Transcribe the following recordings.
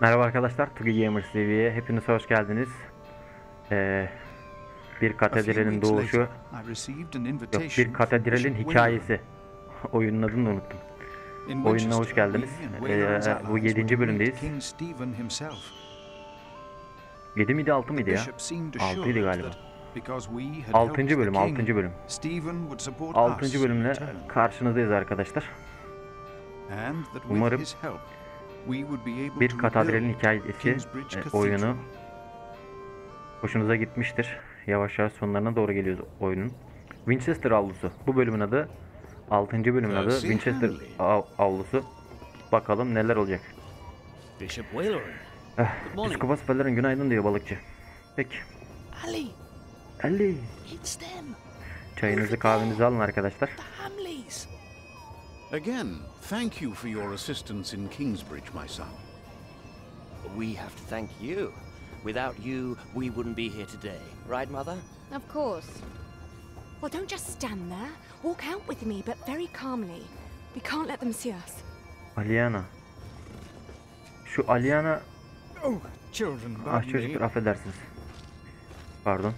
Merhaba arkadaşlar, Keengamer TV'ye hepiniz hoş geldiniz. Bir katedralin doğuşu, yok bir katedralin hikayesi. Oyunun adını da unuttum. Oyununa hoş geldiniz. Bu 7. bölümdeyiz. 7 miydi 6 mıydı ya? 6'ydı galiba. 6. bölüm. 6. bölümle karşınızdayız arkadaşlar. Umarım Bir Katedralin hikayesi oyunu hoşunuza gitmiştir. Yavaş yavaş sonlarına doğru geliyoruz oyunun. Winchester avlusu. Bu bölümün adı, 6. bölümün adı Winchester avlusu. Bakalım neler olacak. Psikopat Follett'in günaydın diyor balıkçı. Peki. Ali. Çayınızı kahvenizi alın arkadaşlar. Again, thank you for your assistance in Kingsbridge, my son. We have to thank you. Without you, we wouldn't be here today. Right, Mother? Of course. Well, don't just stand there. Walk out with me, but very calmly. We can't let them see us. Aliena. Şu Aliena... Children, çocuklar affedersiniz. Pardon.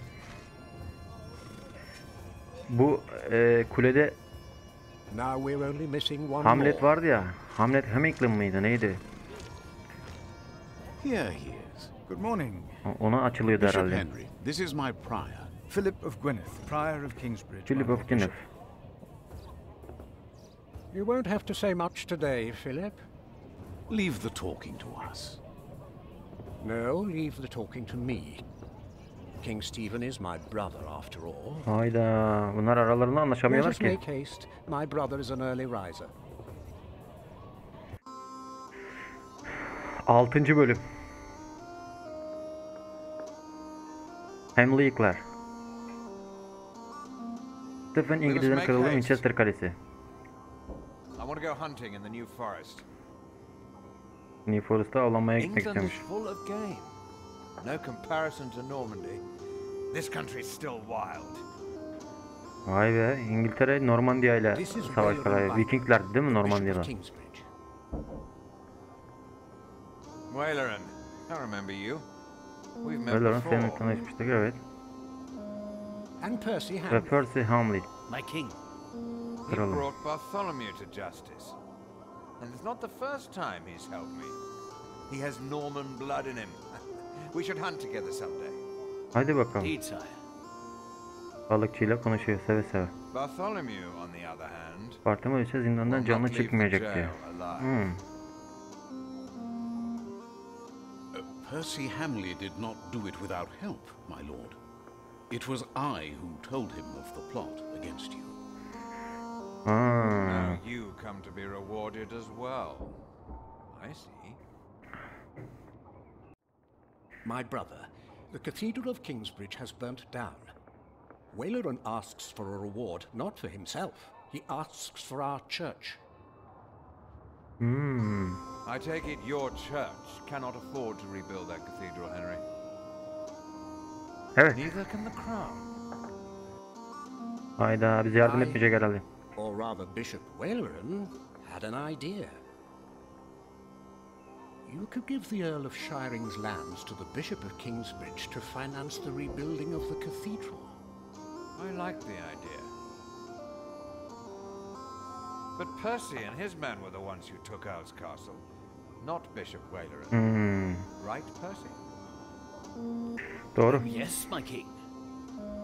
Bu kulede Hamlet vardı ya. Hamlei ghler mıydı neydi? Here he is. Good morning. Ona açılıyordu Bishop herhalde. Henry, this is my prior. Philip of Gwynedd, Prior of Kingsbridge. Philip of Gwynedd. You won't have to say much today, Philip. Leave the talking to us. No, leave the talking to me. King Stephen is my brother after all. Hayda, bunlar aralarında anlaşamıyorlar Let us ki. make haste. My brother is an early riser. 6. bölüm. Hamlei ghler. Stephen İngilizlerin kralı Winchester Kalesi. I want to go hunting in the New Forest. New Forest'ta avlanmaya gitmek England is istemiş. full of game. No comparison to Normandy. This country is still wild. Vay be, İngiltere Normandiya ile savaş kararı. Vikingler değil mi Normandiya'da? Whalerin, I remember you. We've met Whalerin seninle before. tanışmıştık, evet. And Percy Ve Hamley. Percy Hamlei. My king. He Kralım. brought Bartholomew to justice. And it's not the first time he's helped me. He has Norman blood in him. We should hunt together someday. Hadi bakalım. Indeed, sire. Balıkçıyla konuşuyor seve seve. Bartholomew, on the other hand, Bartholomew ise zindandan will canlı not leave the çıkmayacak diyor. jail alive. Percy Hamley did not do it without help, my lord. It was I who told him of the plot against you. Now you come to be rewarded as well. I see. My brother, the Cathedral of Kingsbridge has burnt down. Whalerin asks for a reward, not for himself. He asks for our church. I take it your church cannot afford to rebuild that cathedral, Henry. Evet. Neither can the crown. Hayda, bize yardım etmeyecek herhalde. Or rather Bishop Whalerin had an idea. You could give the Earl of Shiring's lands to the Bishop of Kingsbridge to finance the rebuilding of the cathedral. I like the idea. But Percy and his men were the ones who took Earl's Castle, not Bishop Whalerin. Right, Percy? Doğru. Yes, my king.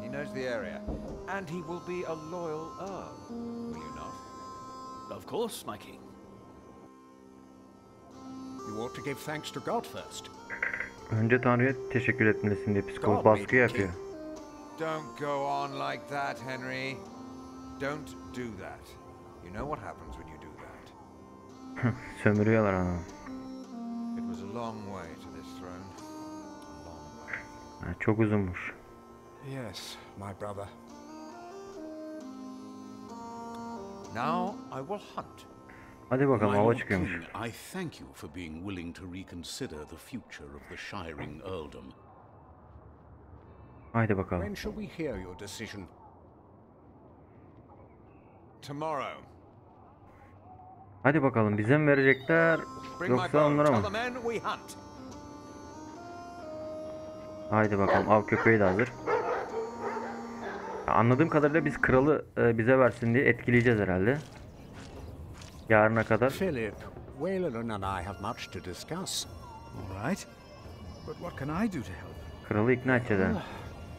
He knows the area, and he will be a loyal Earl, will you not? Of course, my king. You ought to give thanks to God first. Önce Tanrı'ya teşekkür etmelisin diye psikopat baskı yapıyor. Don't go on like that, Henry. Don't do that. You know what happens when you do that. Sömürüyorlar ama. It was a long way to this throne. A long way. Çok uzunmuş. Yes, my brother. Now I will hunt. Hadi bakalım, My hava lord çıkıyormuş. King, I thank you for being willing to reconsider the future of the Shiring earldom. Haydi bakalım. When shall we hear your decision? Tomorrow. Hadi bakalım, bize mi verecekler Bring my yoksa bow. onlara Tell mı? the men we hunt. Haydi bakalım, av köpeği de hazır. Anladığım kadarıyla biz kralı bize versin diye etkileyeceğiz herhalde. Yarına kadar. Philip, Wayland and I have much to discuss. All right. But what can I do to help? Kralı ikna edeceğiz ha.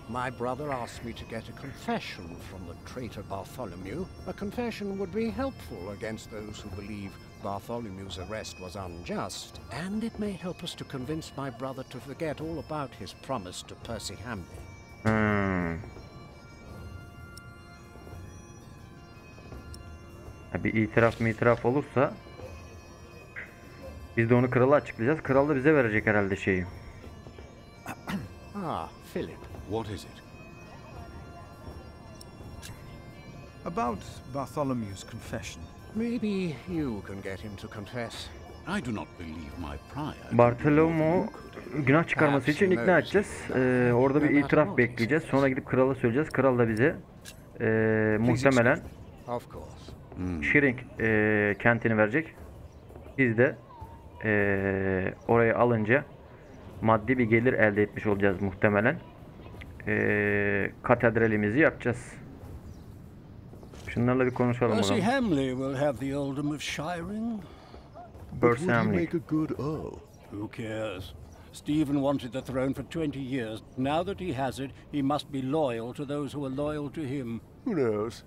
My brother asked me to get a confession from the traitor Bartholomew. A confession would be helpful against those who believe Bartholomew's arrest was unjust, and it may help us to convince my brother to forget all about his promise to Percy Hamley. Bir itiraf olursa biz de onu krala açıklayacağız. Kral da bize verecek herhalde şeyi. Philip. What is it? About Bartholomew's confession. Maybe you can get him to confess. I do not believe my prior. Bartholomew günah çıkarması için ikna edeceğiz. Orada bir itiraf bekleyeceğiz. Sonra gidip krala söyleyeceğiz. Kral da bize muhtemelen Of course. Şiring kentini verecek. Biz de orayı alınca maddi bir gelir elde etmiş olacağız muhtemelen. Katedralimizi yapacağız. Şunlarla bir konuşalım Percy bakalım. Hamlei will have the earldom of Shiring. Percy Hamlei. Make a good earl. Who cares? Stephen wanted the throne for 20 years. Now that he has it, he must be loyal to those who are loyal to him. Who knows?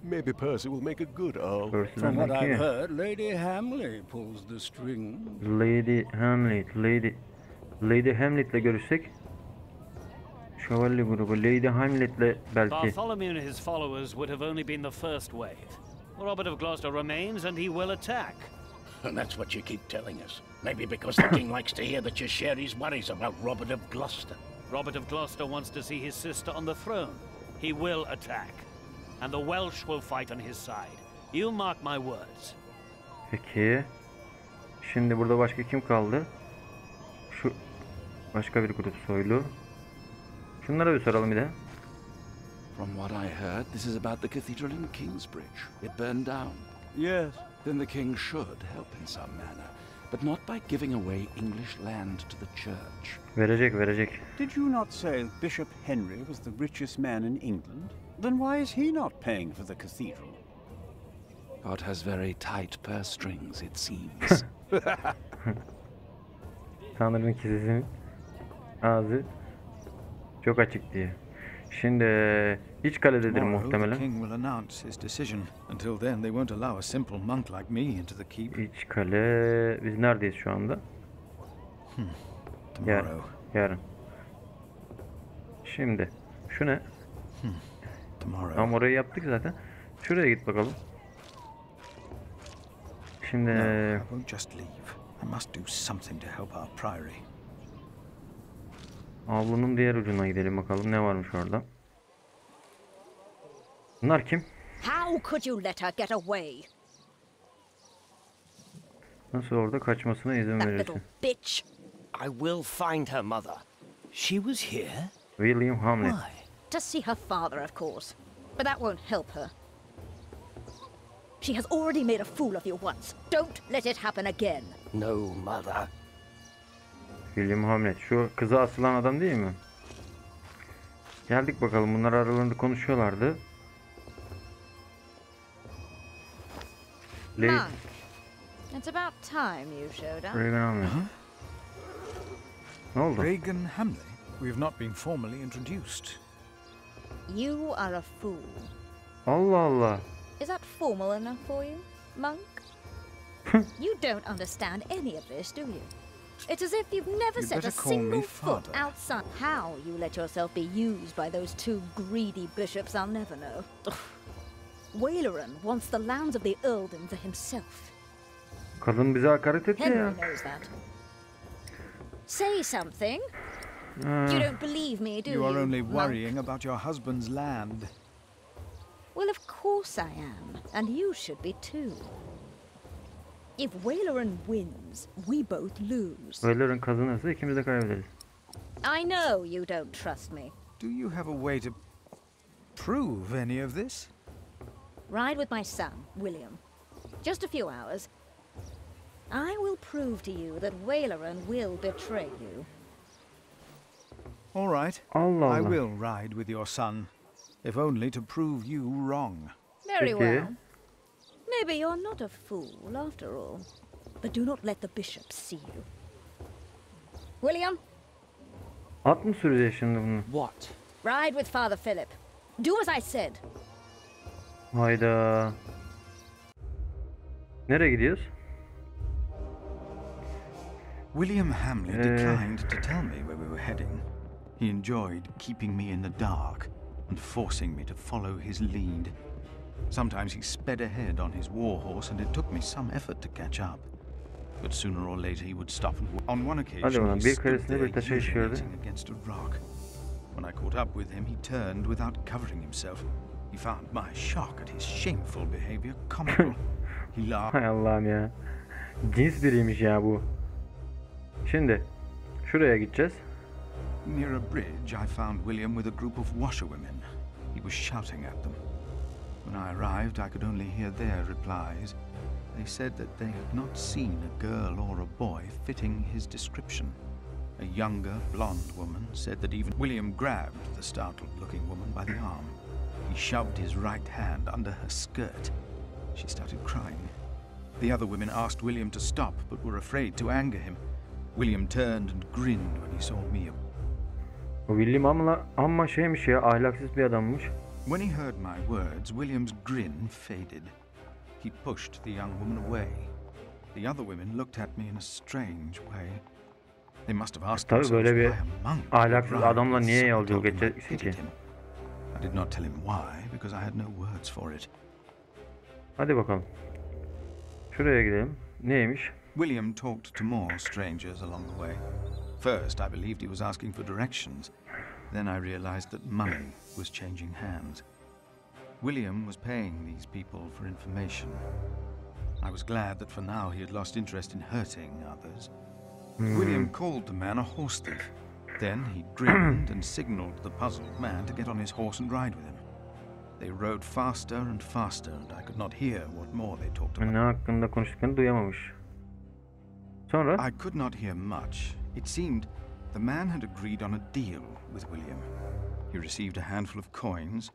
Maybe Percy will make a good earl. From what I've heard, Lady Hamlei pulls the strings. Lady Hamlet'le görüşsek. Şövalye grubu Lady Hamlet'le belki. Bartholomew and his followers would have only been the first wave. Robert of Gloucester remains and he will attack. And that's what you keep telling us. Maybe because the king likes to hear that you share his worries about Robert of Gloucester. Robert of Gloucester wants to see his sister on the throne. He will attack. And the Welsh will fight on his side. You mark my words. Peki. Şimdi burada başka kim kaldı? Şu başka bir grup soylu. Şunlara bir soralım bir de. From what I heard, this is about the cathedral in Kingsbridge. It burned down. Yes. Then the king should help in some manner, but not by giving away English land to the church. Verecek. Did you not say Bishop Henry was the richest man in England? Then why is he not paying for the cathedral? God has very tight purse strings, it seems. Tanrı'nın kisesinin ağzı çok açık diye. Şimdi iç kalededir muhtemelen. The king will announce his decision. Until then, they won't allow a simple monk like me into the keep. İç kale. Biz neredeyiz şu anda? Yarın. Şimdi şu ne? Ama orayı yaptık zaten. Şuraya git bakalım. Şimdi I won't just leave. I must do something to help our priory. avlunun diğer ucuna gidelim bakalım ne varmış orada. Bunlar kim? How could you let her get away? Nasıl orada kaçmasına izin That verirsin? little bitch. I will find her, Mother. She was here? William Hamlet. To see her father, of course. But that won't help her. She has already made a fool of you once. Don't let it happen again. No, Mother. William Hamlet. Şu kıza asılan adam değil mi? Geldik bakalım. Bunlar aralarında konuşuyorlardı. Monk, it's about time you showed up. Regan Hamlet. Ne oldu? Regan Hamley? We have not been formally introduced. You are a fool. Allah Allah. Is that formal enough for you, Monk? You don't understand any of this, do you? It's as if you've never You'd set better a call me single foot father. outside. How you let yourself be used by those two greedy bishops, I'll never know. Wayland wants the lands of the earldom for himself. Kadın bize hakaret etti Henry ya. knows that. Say something. You don't believe me, do you? You are only Monk? worrying about your husband's land. Well, of course I am, and you should be too. If Wayland wins, we both lose. Wayland kazanırsa ikimiz de kaybederiz. I know you don't trust me. Do you have a way to prove any of this? Ride with my son, William. Just a few hours. I will prove to you that Wayland will betray you. All right. Allah I Allah. will ride with your son, if only to prove you wrong. Very Peki. well. Maybe you're not a fool after all. But do not let the bishop see you. William, At mı süreceğiz şimdi bunu? What? ride with Father Philip. Do as I said. Hayda. Nereye gidiyoruz? William Hamley declined to tell me where we were heading. He enjoyed keeping me in the dark and forcing me to follow his lead. Sometimes he sped ahead on his war horse, and it took me some effort to catch up. But sooner or later he would stop and on one occasion he bir stood keresinde there bir taşa işiyordu. urinating against a rock. When I caught up with him, he turned without covering himself. He found my shock at his shameful behavior comical. He laughed. Hay Allah'ım ya. Cins biriymiş ya bu. Şimdi şuraya gideceğiz. Near a bridge, I found William with a group of washerwomen. He was shouting at them. When I arrived, I could only hear their replies. They said that they had not seen a girl or a boy fitting his description. A younger, blonde woman said that even William grabbed the startled-looking woman by the arm. He shoved his right hand under her skirt. She started crying. The other women asked William to stop, but were afraid to anger him. William turned and grinned when he saw me. William amma şeymiş ya, ahlaksız bir adammış. When he heard my words, William's grin faded. He pushed the young woman away. The other women looked at me in a strange way. They must have asked Tabii themselves böyle bir why a monk ahlaksız would ride adamla with niye someone yolculuk told him I edeceksin ki? pitied him. I did not tell him why, because I had no words for it. Hadi bakalım. Şuraya gidelim. Neymiş? William talked to more strangers along the way. First, I believed he was asking for directions. Then I realized that money was changing hands. William was paying these people for information. I was glad that for now he had lost interest in hurting others. William called the man a horse thief. Then he grinned and signaled the puzzled man to get on his horse and ride with him. They rode faster and faster, and I could not hear what more they talked about. Ne hakkında konuştuklarını duyamamış. Sonra? I could not hear much. It seemed the man had agreed on a deal with William. He received a handful of coins,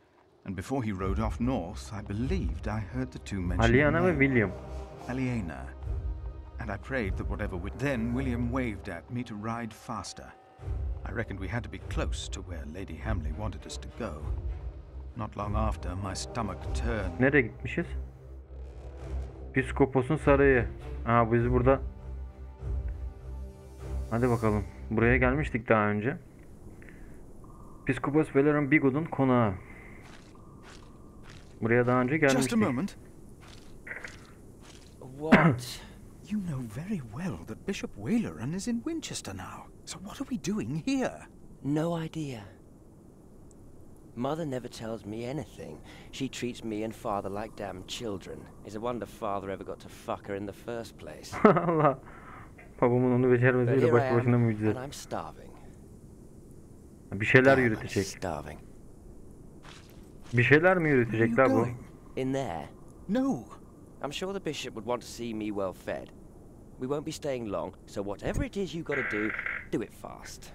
and before he rode off north, I believed I heard the two mention Aliena ve name. William. Aliena. And I prayed that whatever would... Then William waved at me to ride faster. I reckoned we had to be close to where Lady Hamlei wanted us to go. Not long after, my stomach turned. Nereye gitmişiz? Piskopos'un sarayı. Aa, biz burada. Hadi bakalım. Buraya gelmiştik daha önce. Piskopos Valeron Bigot'un konağı. Buraya daha önce gelmiştik. Just a moment. What? You know very well that Bishop Waleran is in Winchester now. So what are we doing here? No idea. Mother never tells me anything. She treats me and Father like damn children. It's a wonder Father ever got to fuck her in the first place. Allah. Babamın onu But becermesiyle here I başlı başına am, mucize. and I'm starving. Bir şeyler Damn, I'm yürütecek. starving. Bir şeyler mi yürütecekler bu? In there? No. I'm sure the bishop would want to see me well fed. We won't be staying long, so whatever it is you gotta do it fast.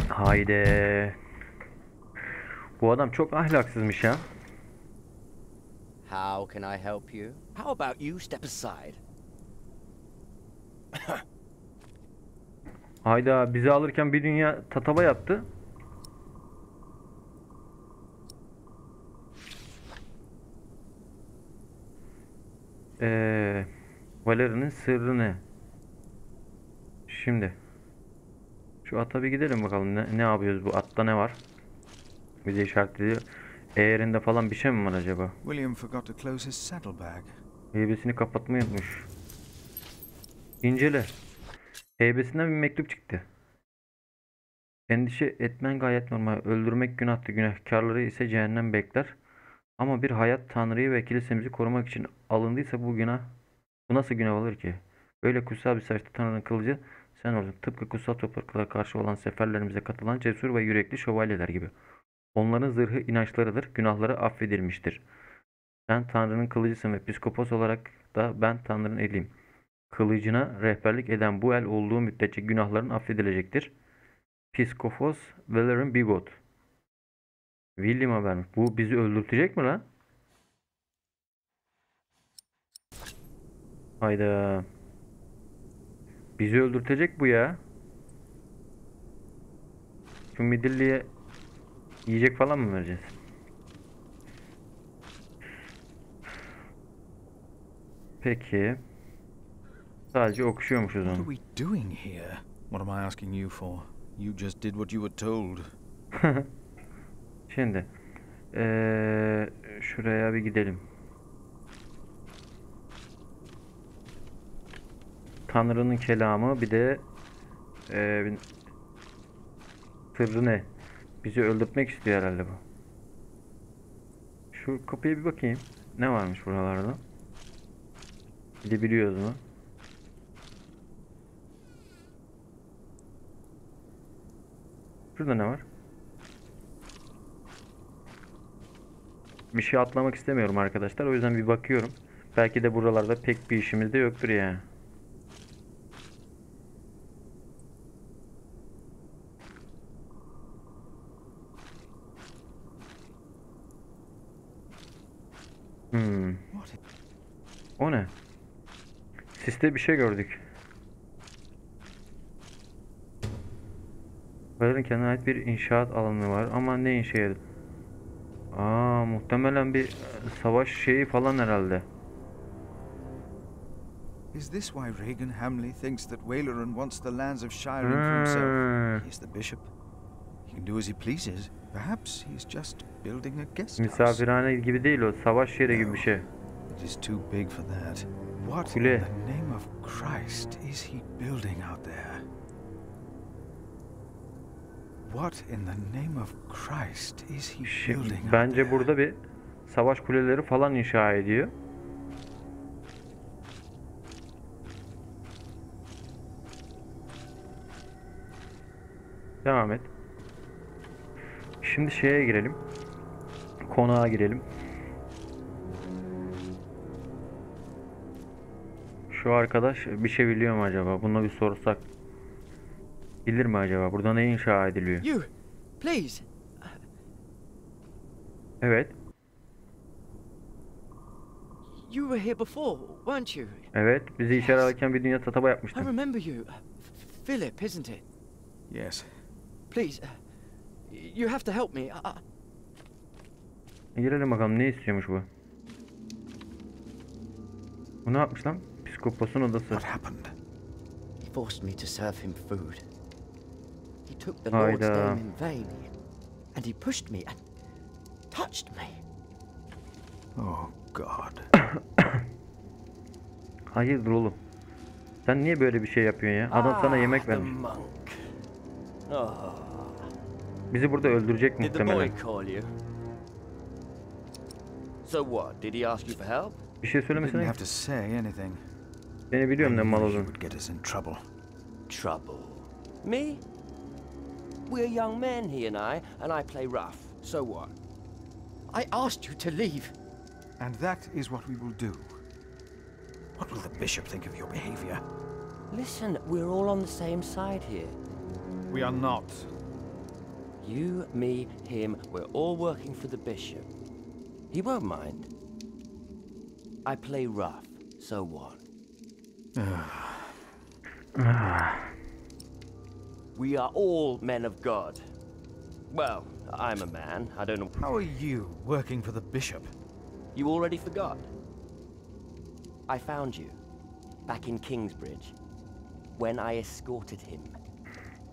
Haydi. Bu adam çok ahlaksızmış ya. How can I help you? How about you step aside? Hayda, bizi alırken bir dünya tatava yaptı. Valerian'ın sırrı ne? Şimdi şu ata bir gidelim bakalım, ne yapıyoruz, bu atta ne var? Bize işaretledi. Eğerinde falan bir şey mi var acaba? William forgot to close his saddlebag. Heybesini kapatmayı unutmuş. İncele. Heybesinden bir mektup çıktı. Endişe etmen gayet normal. Öldürmek günahtır. Günahkarları ise cehennem bekler. Ama bir hayat Tanrı'yı ve kilisemizi korumak için alındıysa bu günah, bu nasıl günah olur ki? Böyle kutsal bir savaşta Tanrı'nın kılıcı sen oldun. Tıpkı kutsal topraklara karşı olan seferlerimize katılan cesur ve yürekli şövalyeler gibi. Onların zırhı inançlarıdır. Günahları affedilmiştir. Sen Tanrı'nın kılıcısın ve piskopos olarak da ben Tanrı'nın eliyim. kılıcına rehberlik eden bu el olduğu müddetçe günahların affedilecektir. Piskofos Velerin Bigot. William'a vermiş. Bu bizi öldürtecek mi lan? Hayda. Bizi öldürtecek bu ya. Şu midilliye yiyecek falan mı vereceğiz? Peki. Sadece okşuyormuşuz What onu. are we doing here? What am I asking you for? You just did what you were told. Şimdi şuraya bir gidelim. Tanrı'nın kelamı, bir de sırrı ne? Bizi öldürtmek istiyor herhalde bu. Şu kapıya bir bakayım. Ne varmış buralarda? Gidebiliyoruz mu? Şurada ne var? Bir şey atlamak istemiyorum arkadaşlar. O yüzden bir bakıyorum. Belki de buralarda pek bir işimiz de yoktur ya. O ne? Siste bir şey gördük. Follet'in kendine ait bir inşaat alanı var ama ne inşaatı? Muhtemelen bir savaş şeyi falan herhalde. Is this why Regan Hamlei thinks that Waleran wants the lands of Shire for himself? He's the bishop. He can do as he pleases. Perhaps he's just building a guest house. Misafirhane gibi değil o, savaş yeri gibi bir şey. It is too big for that. What Kule. in the name of Christ is he building out there? What in the name of Christ is he building out Bence there? burada bir savaş kuleleri falan inşa ediyor. Devam et. Şimdi şeye girelim. Konağa girelim. Şu arkadaş bir şey biliyor mu acaba? Buna bir sorsak. Bilir mi acaba? Burada ne inşa ediliyor? You, please. Evet. You were here before, weren't you? Evet. Bizi içeri alırken bir dünya tatava I yapmıştın. remember you. Philip, isn't it? Yes. Please, you have to help me. Girelim bakalım ne istiyormuş bu. Bu ne yapmış lan? Psikoposun odası. What happened? He forced me to serve him food. He took the Lord's name in vain. And he pushed me and touched me. Oh God. Hayırdır oğlum? Sen niye böyle bir şey yapıyorsun ya? Adam sana yemek vermiş. Bizi burada öldürecek Did the boy muhtemelen. call you? So what? Did he ask you for help? Bir şey He didn't söylemesene. have to say anything. Beni biliyorum ne mal He olduğunu. would get us in trouble. Trouble. Me? We're young men, he and I play rough. So what? I asked you to leave. And that is what we will do. What will the bishop think of your behavior? Listen, we're all on the same side here. We are not. You, me, him, we're all working for the bishop. He won't mind. I play rough, so what? We are all men of God. Well, I'm a man, I don't know. How are you working for the bishop? You already forgot? I found you, back in Kingsbridge, when I escorted him.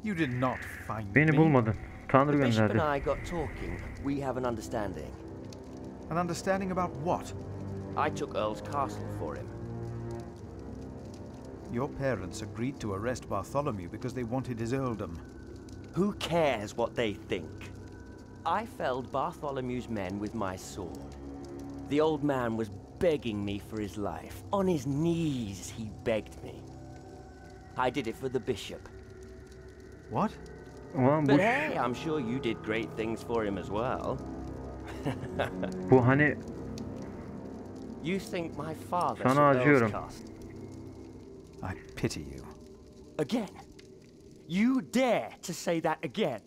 You did not find Beni me. bulmadın. Tanrı The bishop gönderdi. and I got talking. We have an understanding. An understanding about what? I took Earl's castle for him. Your parents agreed to arrest Bartholomew because they wanted his earldom. Who cares what they think? I felled Bartholomew's men with my sword. The old man was begging me for his life. On his knees, he begged me. I did it for the bishop. What? Ulan bu, But hey, I'm sure you did great things for him as well. bu hani You think my father Sana should Earl's acıyorum. castle? pity you. Again? You dare to say that again?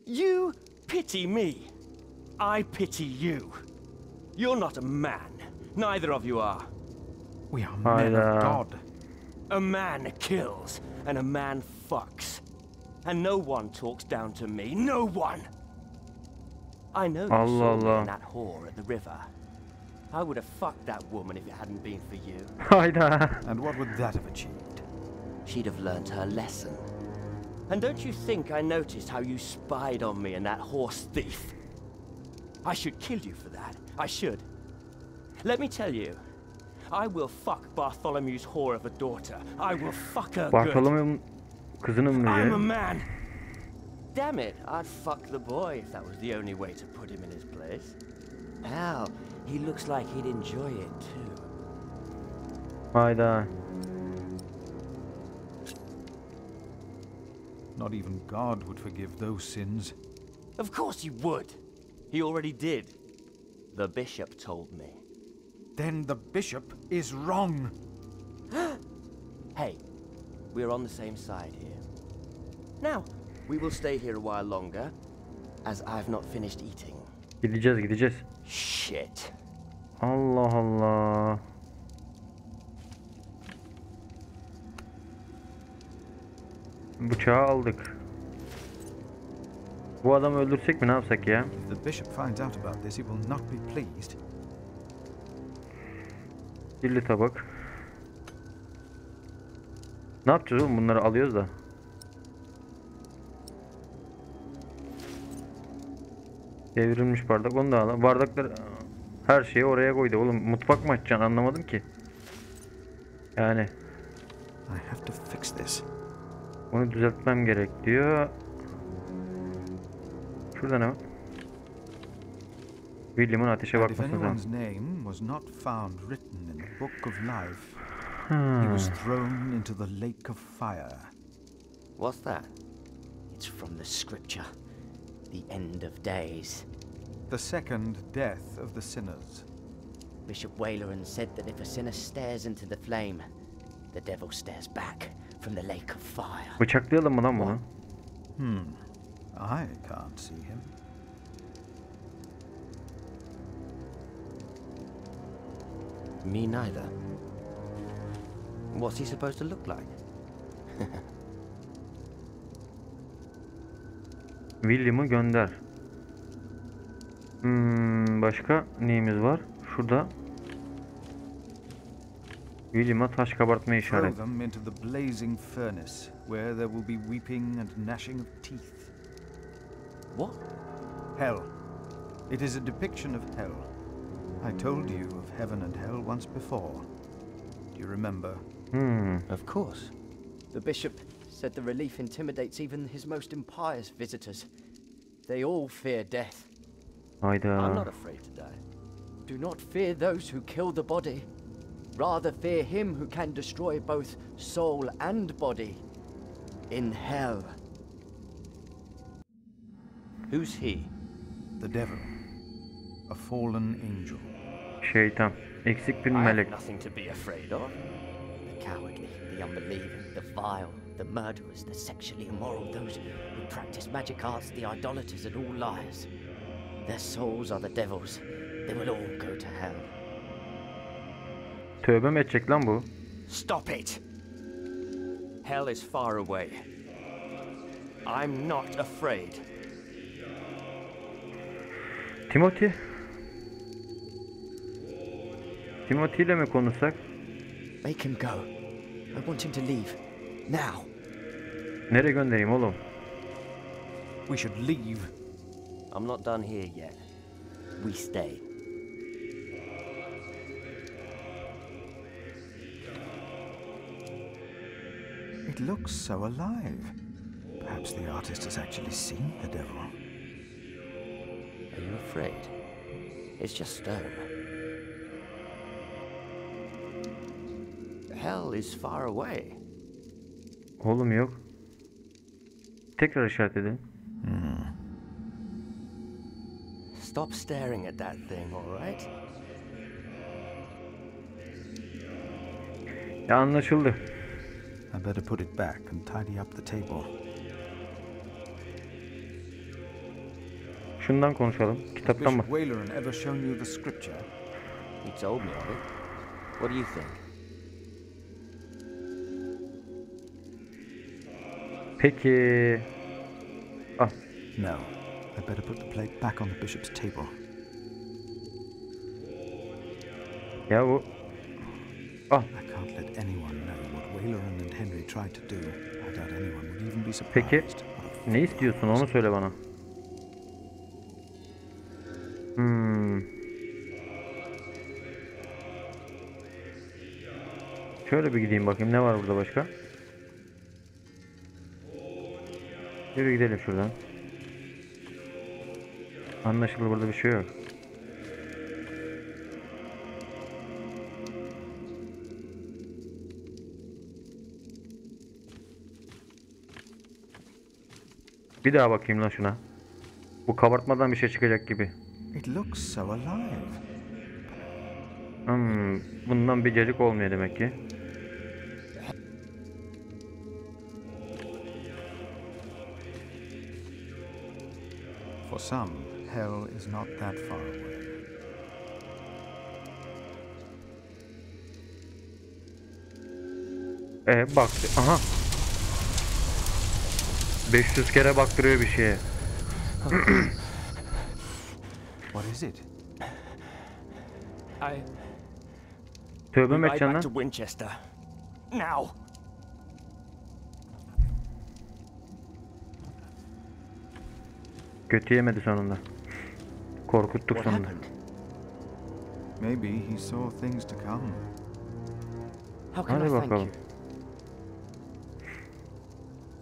You pity me. I pity you. You're not a man. Neither of you are. We are men of God. A man kills, and a man fucks. And no one talks down to me. No one! I know you saw me and that whore at the river. I would have fucked that woman if it hadn't been for you. Hayda. And what would that have achieved? She'd have learnt her lesson. And don't you think I noticed how you spied on me and that horse thief? I should kill you for that. I should. Let me tell you, I will fuck Bartholomew's whore of a daughter. I will fuck her Bartholomew'un kızını mı I'm a diye? man. Damn it, I'd fuck the boy if that was the only way to put him in his place. Hell, he looks like he'd enjoy it too. Hayda. Not even God would forgive those sins. Of course he would. He already did. The bishop told me. Then the bishop is wrong. Hey, we're on the same side here. Now, we will stay here a while longer, as I've not finished eating. Gideceğiz. Shit. Allah Allah. Bıçağı aldık. Bu adamı öldürsek mi, ne yapsak ya? If the bishop finds out about this, he will not be pleased. Kirli tabak. Ne yapacağız oğlum? Bunları alıyoruz da. Devrilmiş bardak. Onu da al. Bardaklar, her şeyi oraya koydu. Oğlum mutfak mı açacaksın? Anlamadım ki. Yani. I have to fix this. Bunu düzeltmem gerek diyor. Şurada ne var? William'ın ateşe bakmasını If anyone's name was not found written in the book of life, he was thrown into the lake of fire. What's that? It's from the scripture. The end of days. The second death of the sinners. Bishop Waleran said that if a sinner stares into the flame, the devil stares back from the lake of fire. Bıçaklayalım mı lan bunu? I can't see him. Me neither. What's he supposed to look like? William'ı gönder. Başka neyimiz var? Şurada. William'a taş kabartma işaret. Throw them into the blazing furnace, where there will be weeping and gnashing of teeth. What? Hell. It is a depiction of hell. I told you of heaven and hell once before. Do you remember? Of course. The bishop said the relief intimidates even his most impious visitors. They all fear death. Hayda. I'm not afraid to die. Do not fear those who kill the body. Rather fear him who can destroy both soul and body in hell. Who's he? The devil. A fallen angel. Şeytan. Eksik bir I have melek. nothing to be afraid of. The cowardly, the unbelieving, the vile, the murderers, the sexually immoral, those who practice magic arts, the idolaters, and all liars. Their souls are the devil's. They will all go to hell. Tövbe mi edecek lan bu? Stop it! Hell is far away. I'm not afraid. Timothy? Timothy ile mi konuşsak? Make him go. I want him to leave. Now. Nereye göndereyim oğlum? We should leave. I'm not done here yet. We stay. It looks so alive. Perhaps the artist has actually seen the devil. Are you afraid? It's just stone. Hell is far away. Oğlum yok. Tekrar işaret edin. Stop staring at that thing, all right? Ya anlaşıldı. I better put it back and tidy up the table. Şundan konuşalım. Kitaptan mı? Bishop Waleran ever shown you the scripture? He told me of it. What do you think? Peki. Ah. No. I better put the plate back on the bishop's table. Ya bu. Ah. I can't let anyone know what Waleran and Henry tried to do. I doubt anyone would even be surprised. Peki. Ne istiyorsun onu söyle bana. Şöyle bir gideyim bakayım ne var burada başka. Yürü gidelim şuradan. Anlaşılır burada bir şey yok. Bir daha bakayım lan şuna. Bu kabartmadan bir şey çıkacak gibi. It looks so alive. Bundan bir cacık olmuyor demek ki. For some, hell is not that far away. Bak. Aha. 500 kere baktırıyor bir şeye. What is it? Tövbe mi Ride edeceksin back lan? to Winchester. Now. Kötü yemedi sonunda. Korkuttuk What sonunda. happened? Maybe he saw things to come. How can I Hadi thank bakalım. you?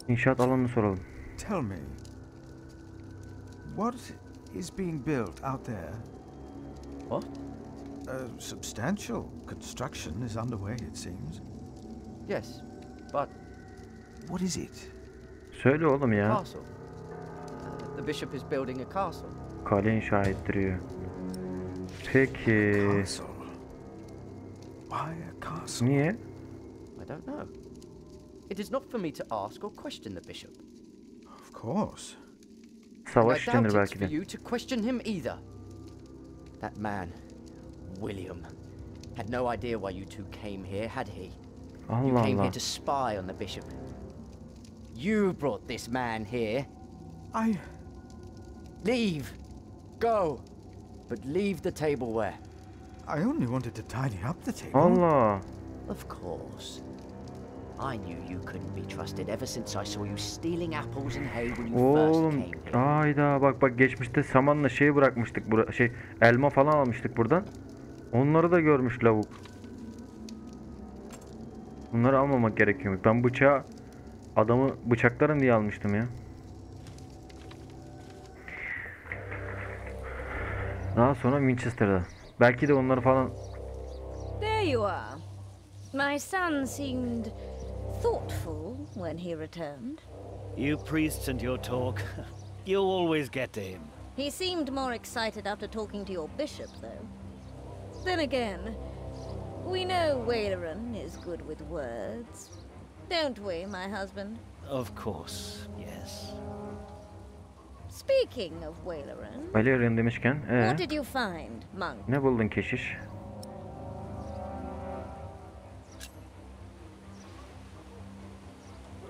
İnşaat alanını soralım. Tell me, what is being built out there? What? A substantial construction is underway, it seems. Yes, but What is it? Söyle oğlum ya. Castle. The bishop is building a castle. Kale inşa ettiriyor. Peki. Castle. Why a castle? Niye? I don't know. It is not for me to ask or question the bishop. Of course. Savaş And I içindir doubt it's belki for de. you to question him either. That man, William, had no idea why you two came here, had he? You Allah came Allah. here to spy on the bishop. You brought this man here. Leave. Go. But leave the tableware. I only wanted to tidy up the table. Allah. Of course. I knew you couldn't be trusted ever since I saw you stealing apples and hay when you first Oğlum. came here. Hayda bak geçmişte samanla şey bırakmıştık. Elma falan almıştık buradan. Onları da görmüş lavuk. Bunları almamak gerekiyormuş. Ben bıçağı adamı bıçaklarım diye almıştım ya. Daha sonra Winchester'da. Belki de onları falan. There you are. My son seemed thoughtful when he returned. You priests and your talk. You always get to him. He seemed more excited after talking to your bishop, though. Then again, we know Waleran is good with words. Don't we, my husband? Of course, yes. Speaking of Waleran, Aliena demişken. what did you find, monk? Ne buldun keşiş?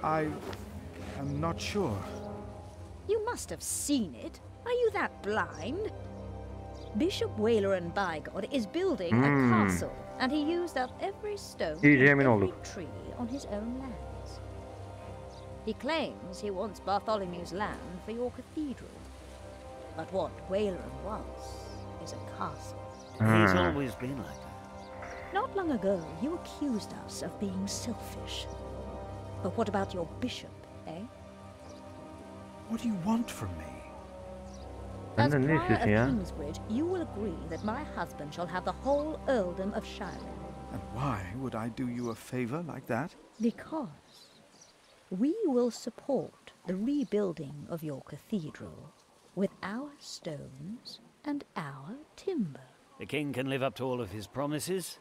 I am not sure. You must have seen it. Are you that blind? Bishop Waleran Bygod is building a castle, and he used up every stone İyice and emin every olduk. tree on his own lands. He claims he wants Bartholomew's land for your cathedral. But what Waleran wants is a castle. He's always been like that. Not long ago, you accused us of being selfish. But what about your bishop, eh? What do you want from me? As Benden ne prior istiyorsun of ya? Kingsbridge, you will agree that my husband shall have the whole earldom of Shire. And why would I do you a favor like that? Because we will support the rebuilding of your cathedral with our stones and our timber. The king can live up to all of his promises,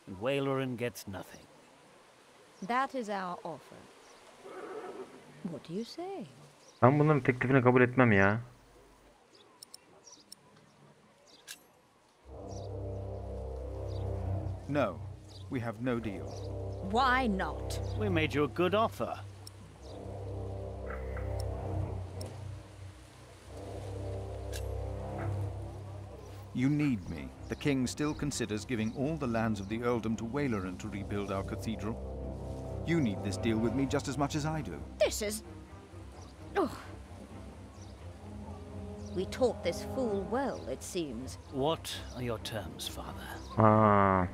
and Waleran gets nothing. That is our offer. What do you say? Ben bunların teklifini kabul etmem ya. No, we have no deal. Why not? We made you a good offer. You need me. The king still considers giving all the lands of the earldom to Waleran to rebuild our cathedral. You need this deal with me just as much as I do. This is... Ugh. We taught this fool well, it seems. What are your terms, father?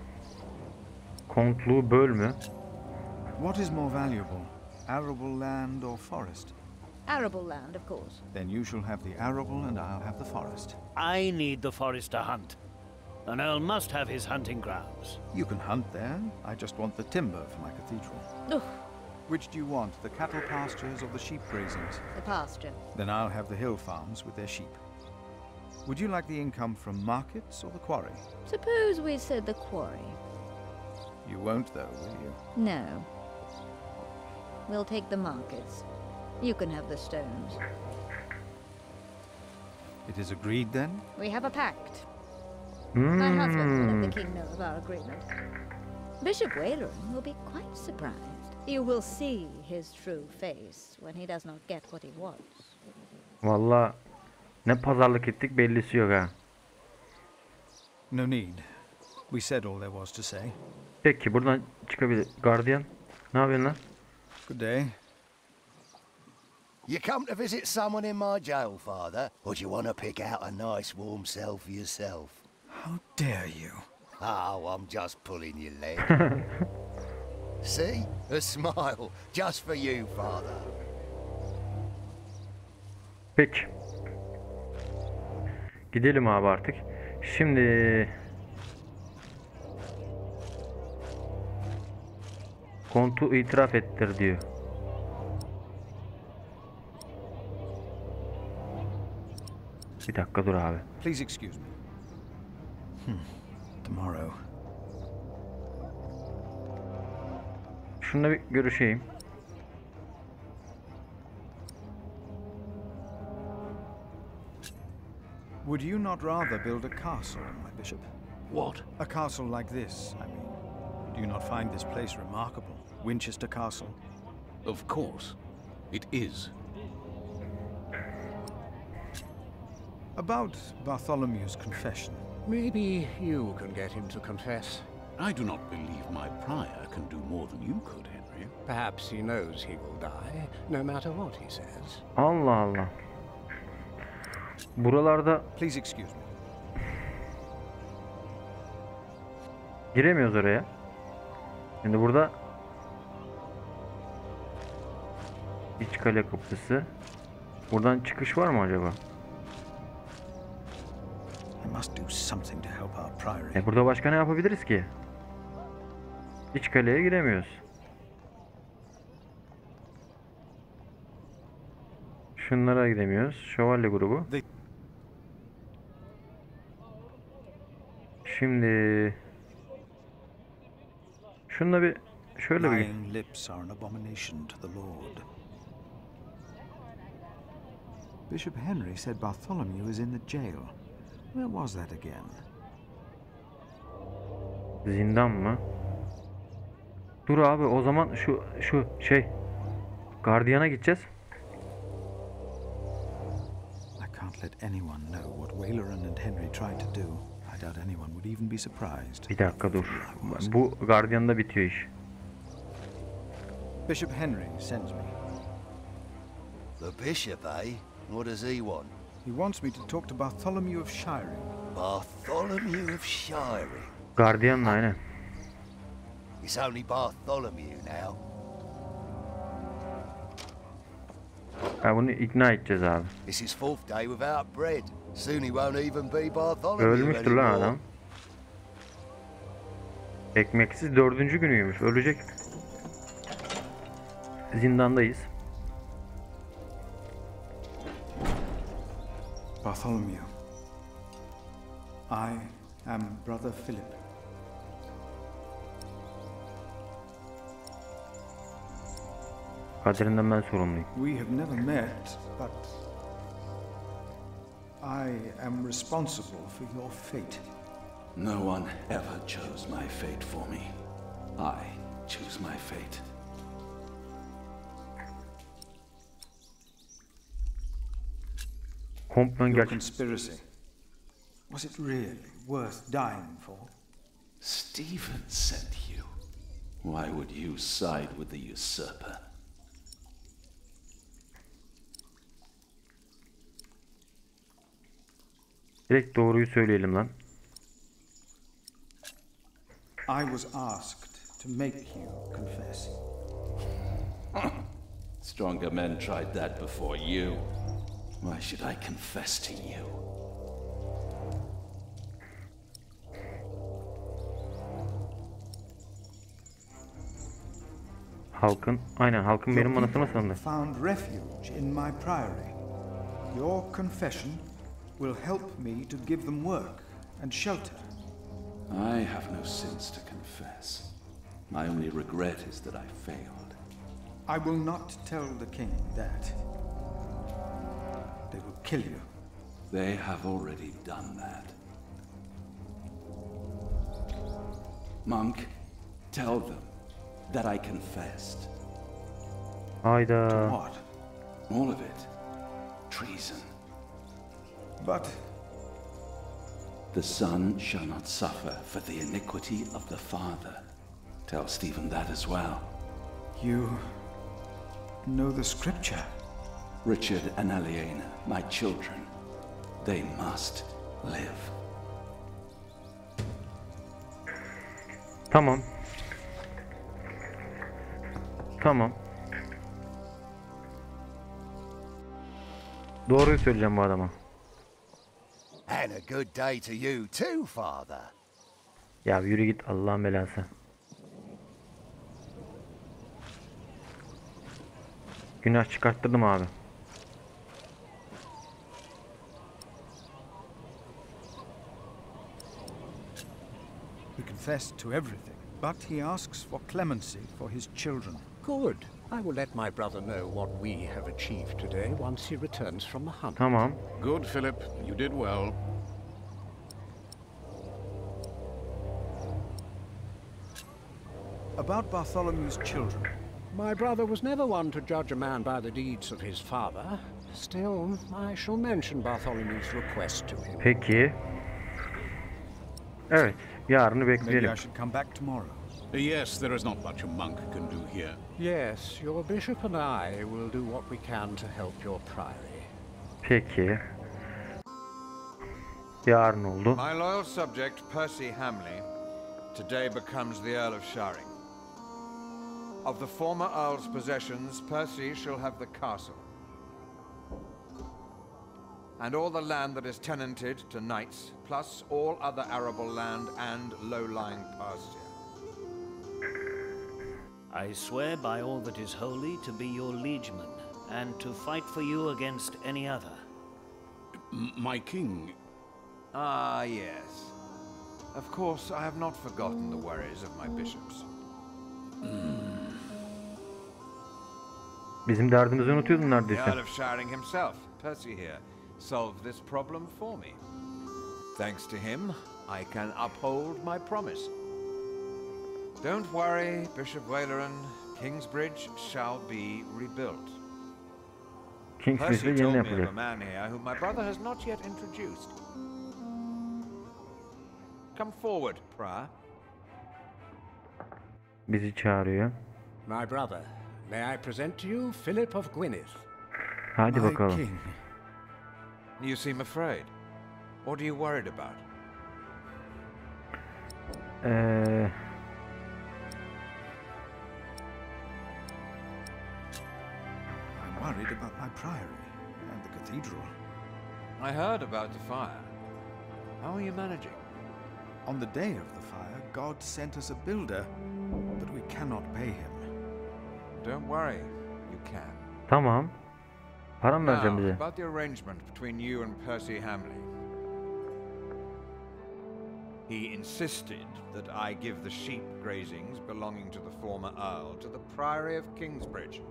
Kontluğu böl mü? What is more valuable, arable land or forest? Arable land, of course. Then you shall have the arable and I'll have the forest. I need the forest to hunt. An earl must have his hunting grounds. You can hunt there. I just want the timber for my cathedral. Ugh. Which do you want, the cattle pastures or the sheep grazings? The pasture. Then I'll have the hill farms with their sheep. Would you like the income from markets or the quarry? Suppose we said the quarry. You won't though, will you? No. We'll take the markets. You can have the stones. It is agreed then? We have a pact. My husband will let the king know of our agreement. Bishop Waleran will be quite surprised. You will see his true face when he does not get what he wants. Vallahi ne pazarlık ettik bellisi yok ha. No need. We said all there was to say. Peki buradan çıkabilir. Gardiyan, ne yapıyorsun lan? Good day. You come to visit someone in my jail, Father, or do you want to pick out a nice warm cell for yourself? How dare you? Oh, I'm just pulling your leg. See? A smile, just for you, Father. Peki. Gidelim abi artık. Şimdi... Kontu itiraf ettir diyor. Bir dakika dur abi. Please excuse me. Tomorrow. Şununla bir görüşeyim. Would you not rather build a castle, my bishop? What? A castle like this, I mean. Do you not find this place remarkable? Winchester Castle? Of course. It is. About Bartholomew's confession. Maybe you can get him to confess. I do not believe my prior can do more than you could, Henry. Perhaps he knows he will die, no matter what he says. Allah Allah. Buralarda... Please excuse me. Giremiyoruz oraya. Şimdi burada... İç kale kapısı. Buradan çıkış var mı acaba? Burada başka ne yapabiliriz ki? İç kaleye giremiyoruz. Şunlara gidemiyoruz. Şövalye grubu. Şimdi şununla bir şöyle bir Bishop Henry said Bartholomew is in the jail. Where was that again? Zindan mı? Dur abi o zaman şu şey gardiyana gideceğiz. I can't let anyone know what Waleran and Henry tried to do. I doubt anyone would even be surprised. Bir dakika dur. Bu gardiyanda bitiyor iş. Bishop Henry sends me. The bishop, eh? What does he want? He wants me to talk to Bartholomew of Shiring. Bartholomew of Shiring? Gardiyanla aynen. It's only Bartholomew now. Ha, bunu ikna edeceğiz abi. It's his fourth day without bread. Soon he won't even be Bartholomew Ölmüştür lan anymore. adam. Ekmeksiz 4. günüymüş. Ölecek. Zindandayız. Bartholomew. I am Brother Philip. Kaderinden ben sorumluyum. We have never met, but I am responsible for your fate. No one ever chose my fate for me. I choose my fate. Your conspiracy. Was it really worth dying for? Stephen sent you. Why would you side with the usurper? Direkt doğruyu söyleyelim lan. I was asked to make you confess. Stronger men tried that before you. Why should I confess to you? Halkın benim anasını sandı. Found refuge in my priory. Your confession will help me to give them work and shelter. I have no sins to confess. My only regret is that I failed. I will not tell the king that. They will kill you. They have already done that. Monk, tell them that I confessed. Hayda. To what? All of it. Treason. But the son shall not suffer for the iniquity of the father. Tell Stephen that as well. You know the scripture. Richard and Aliena, my children, they must live. Tamam. Tamam. Doğruyu söyleyeceğim bu adama. And a good day to you too, father. Ya yürü git Allah'ın belası. Günah çıkarttırdım abi. He confessed to everything, but he asks for clemency for his children. Good. I will let my brother know what we have achieved today once he returns from the hunt. Tamam. Good, Philip. You did well. About Bartholomew's children. My brother was never one to judge a man by the deeds of his father. Still, I shall mention Bartholomew's request to him. Peki. Evet, yarını Maybe I bekleyelim. should come back tomorrow. Yes, there is not much a monk can do here. Yes, your bishop and I will do what we can to help your priory. Peki. Yarın oldu. My loyal subject, Percy Hamlei, today becomes the Earl of Sharing. Of the former Earl's possessions, Percy shall have the castle. And all the land that is tenanted to knights, plus all other arable land and low-lying pasture. I swear by all that is holy to be your liegeman, and to fight for you against any other. My king... Ah, yes. Of course, I have not forgotten the worries of my bishops. Bizim derdimizi unutuyordun The neredeyse. Earl of Sharing himself, Percy here, solved this problem for me. Thanks to him, I can uphold my promise. Don't worry, Bishop Waleran. Kingsbridge shall be rebuilt. Kingsbridge'de Percy yeni told me of yapılacak. a man here whom my brother has not yet introduced. Come forward, Prior. Bizi çağırıyor. My brother, may I present to you Philip of Gwynedd? Hadi bakalım. King. You seem afraid. What are you worried about? I'm worried about my priory and the cathedral. I heard about the fire. How are you managing? On the day of the fire, God sent us a builder, but we cannot pay him. Don't worry, you can. Tamam. Para mı vereceksin Now, bize? about the arrangement between you and Percy Hamlei. He insisted that I give the sheep grazings belonging to the former Earl to the Priory of Kingsbridge.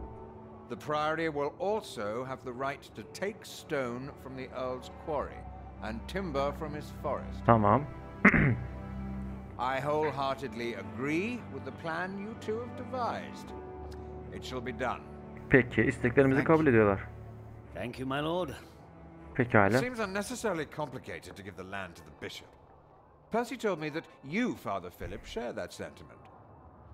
The Priory will also have the right to take stone from the Earl's quarry and timber from his forest. Tamam. I wholeheartedly agree with the plan you two have devised. It shall be done. Peki, isteklerimizi kabul ediyorlar. Thank you, my lord. Pekala. It seems unnecessarily complicated to give the land to the bishop. Percy told me that you, Father Philip, share that sentiment.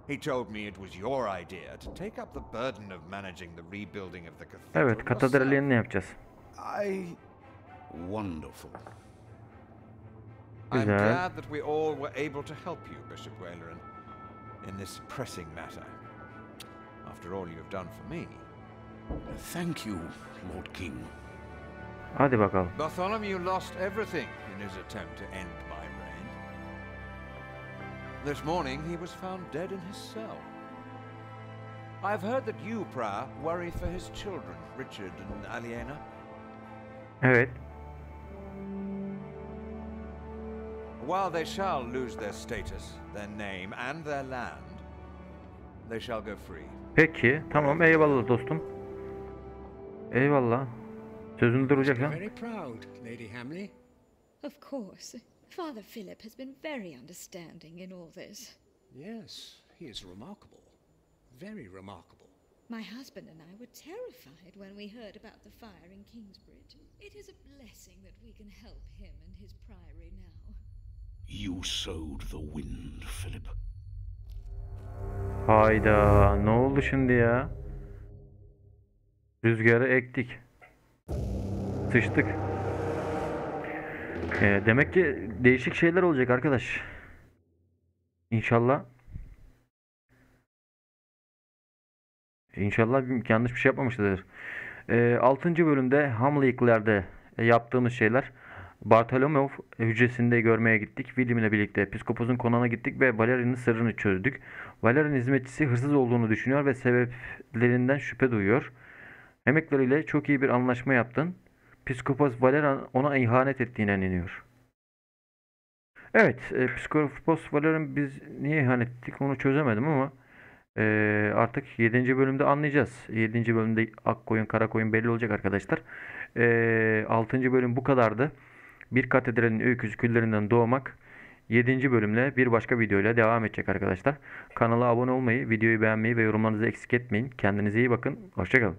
He told me it was your idea to take up the burden of managing the rebuilding of the cathedral. Evet, katedralin ne yapacağız? Wonderful. I'm glad that we all were able to help you, Bishop Whaleran, in this pressing matter. After all you have done for me. Thank you, Lord King. Hadi bakalım. Bartholomew lost everything in his attempt to end my reign. This morning he was found dead in his cell. I've heard that you, Prior, worry for his children, Richard and Aliena. Evet. While they shall lose their status, their name and their land, they shall go free. Peki, tamam, eyvallah dostum. Eyvallah. Sözünü duracak ha. Very proud, Lady Hamlei. Of course. Father Philip has been very understanding in all this. Yes, he is remarkable. Very remarkable. My husband and I were terrified when we heard about the fire in Kingsbridge. It is a blessing that we can help him and his priory now. You sowed the wind, Philip. Hayda, ne oldu şimdi ya? Rüzgarı ektik. Sıçtık. Demek ki değişik şeyler olacak arkadaş. İnşallah. İnşallah yanlış bir şey yapmamışlardır. 6. bölümde Hamlei Ghler'de yaptığımız şeyler. Bartholomew hücresinde görmeye gittik. William ile birlikte Piskopos'un konağına gittik ve Valerian'ın sırrını çözdük. Valerian hizmetçisi hırsız olduğunu düşünüyor ve sebeplerinden şüphe duyuyor. Emekleriyle çok iyi bir anlaşma yaptın. Piskopos Valerian ona ihanet ettiğine inanıyor. Evet, Piskopos Valerian biz niye ihanet ettik onu çözemedim ama artık 7. bölümde anlayacağız. 7. bölümde ak koyun kara koyun belli olacak arkadaşlar. 6. bölüm bu kadardı. Bir Katedralin Öyküsü Külleri nden Doğmak 7. bölümle bir başka videoyla devam edecek arkadaşlar. Kanala abone olmayı, videoyu beğenmeyi ve yorumlarınızı eksik etmeyin. Kendinize iyi bakın. Hoşça kalın.